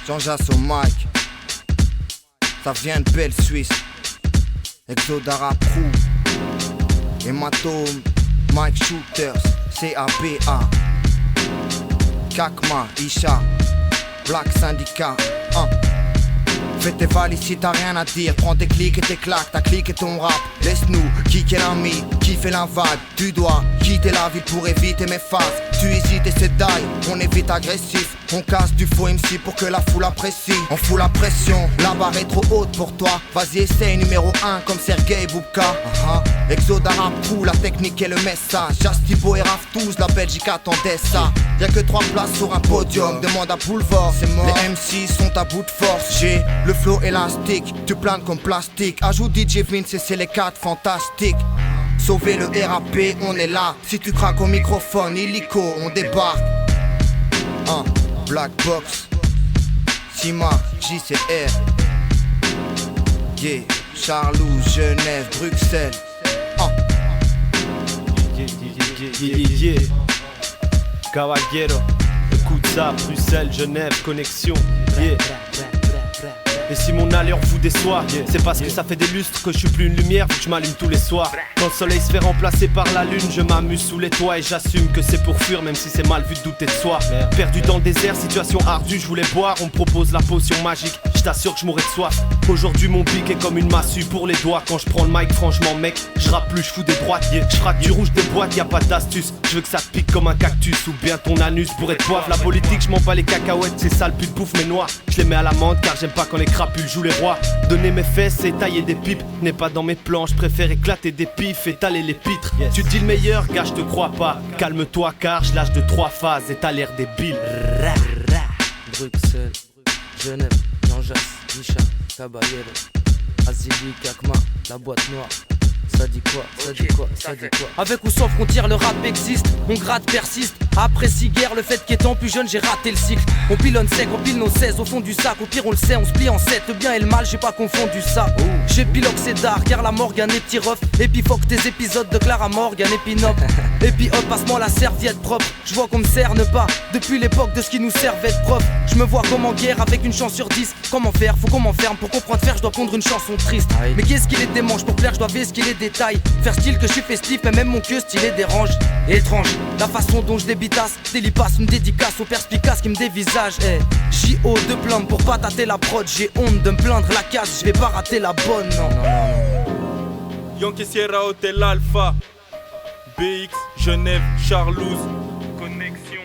Jean-Jas au mic. Ça vient de belle Suisse. Exodara Prou. Hématome. Mike Shooters. CABA. Kakma. Isha. Black Syndicat. Fais tes valises si t'as rien à dire. Prends tes clics et tes claques, ta clique et ton rap. Laisse-nous kicker l'ami, kiffer la vague. Tu dois quitter la ville pour éviter mes phases. Tu hésites et c'est die, on est vite agressif. On casse du faux MC pour que la foule apprécie. On fout la pression, la barre est trop haute pour toi. Vas-y essaye numéro 1 comme Sergei Boubka. Exodara Prou, la technique et le message. Jastibo et Raftous, la Belgique attendait ça. Y'a que 3 places sur un podium, demande à Boulevard. C'est mort. Les MC sont à bout de force. J'ai le flow élastique, tu planes comme plastique. Ajoute DJ Vince et c'est les 4 fantastiques. Sauver le RAP, on est là. Si tu craques au microphone, illico, on débarque. Black Box, Sima, JCR. Yeah, Charloux, Genève, Bruxelles. Yeah. Caballero, écoute ça, Bruxelles, Genève, connexion. Yeah. Et si mon allure vous déçoit, c'est parce que ça fait des lustres que je suis plus une lumière vu que je m'allume tous les soirs. Quand le soleil se fait remplacer par la lune, je m'amuse sous les toits et j'assume que c'est pour fuir, même si c'est mal vu de douter de soi. Perdu dans le désert, situation ardue, je voulais boire, on me propose la potion magique. Je t'assure que je mourrai de soif. Aujourd'hui mon pic est comme une massue pour les doigts. Quand je prends le mic, franchement mec, je rappe plus, je fous des droites. Je frappe du rouge des boîtes, y a pas d'astuce. Je veux que ça te pique comme un cactus ou bien ton anus pour être poivre. La politique, je m'en bats les cacahuètes, c'est sale pute bouffe mes noix. Je les mets à l'amende car j'aime pas quand les crapules jouent les rois. Donner mes fesses et tailler des pipes n'est pas dans mes plans, je préfère éclater des pifs, étaler les pitres. Tu te dis le meilleur, gars, je te crois pas. Calme-toi car je lâche de 3 phases et t'as l'air débile. Bruxelles, Genève, Jean-Jas, Misha, Caballero, Azili, Kakma, la boîte noire. Ça dit quoi, ça dit quoi, ça dit quoi. Avec ou sans frontières, le rap existe, mon grade persiste. Après 6 guerres, le fait qu'étant plus jeune, j'ai raté le cycle. On pilonne sec, on pile nos 16 au fond du sac. Au pire, on le sait, on se plie en 7. Le bien et le mal, j'ai pas confondu ça. J'épilogue, c'est d'art, car la Morgane est petit ref. Et puis fuck tes épisodes de Clara Morgan et Pinop. Et puis hop, passe-moi la serviette propre. Je vois qu'on me cerne pas, depuis l'époque de ce qui nous servait de prof. Je me vois comme en guerre avec une chance sur 10. Comment faire, faut qu'on m'enferme. Pour comprendre faire, je dois pondre une chanson triste. Mais qu'est-ce qu'il est des manches, pour plaire, je dois vesquiller des détails. Faire style que je suis festif, mais même mon queue stylé dérange. Étrange, la façon dont je débitasse. Délipasse une dédicace aux perspicaces qui me dévisagent. J.O. de plomb pour pas tâter la prod. J'ai honte de me plaindre la casse, je vais pas rater la bonne. Non. Yankee Sierra Hotel Alpha, BX, Genève, Charlouse. Connexion.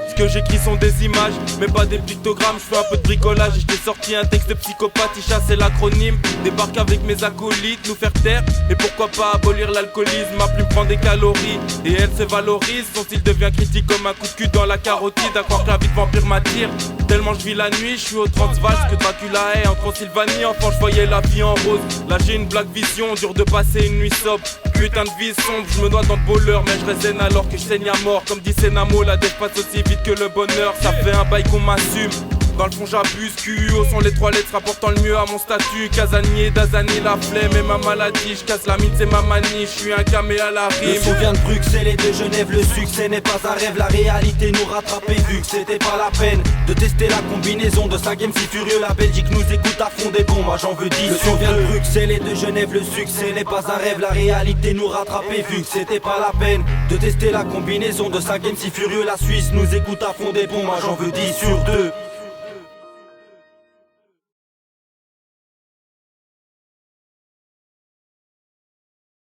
Ce que j'écris sont des images, mais pas des pictogrammes. Je fais un peu de bricolage et je t'ai sorti un texte de psychopathe. Isha c'est l'acronyme, débarque avec mes acolytes, nous faire taire. Et pourquoi pas abolir l'alcoolisme, ma plume prend des calories et elle se valorise. Son style devient critique comme un coup de cul dans la carotide. À croire que la vie de vampire m'attire, tellement je vis la nuit. Je suis au Transvaal, que Dracula est en Transylvanie. Enfant je voyais la vie en rose, là j'ai une black vision. Dur de passer une nuit sobre, putain de vie sombre. Je me noie dans le boleur mais je résène alors que je saigne à mort. Comme dit Senamo, la def passe aussi vite que le bonheur. Ça fait un bail qu'on m'assume, dans le fond j'abuse. QUO sont les 3 lettres rapportant le mieux à mon statut. Casanier, Dazani, la flemme et ma maladie. Je casse la mine, c'est ma manie, je suis un camé à la rime. Le son vient de Bruxelles et de Genève. Le succès n'est pas un rêve, la réalité nous rattrape. Et vu que c'était pas la peine de tester la combinaison de 5 MC furieux, la Belgique nous écoute à fond des bons, moi j'en veux 10. Le son vient de Bruxelles et de Genève. Le succès n'est pas un rêve, la réalité nous rattrape. Et vu que c'était pas la peine de tester la combinaison de 5 MC furieux, la Suisse nous écoute à fond des bons, moi j'en veux 10 sur 2.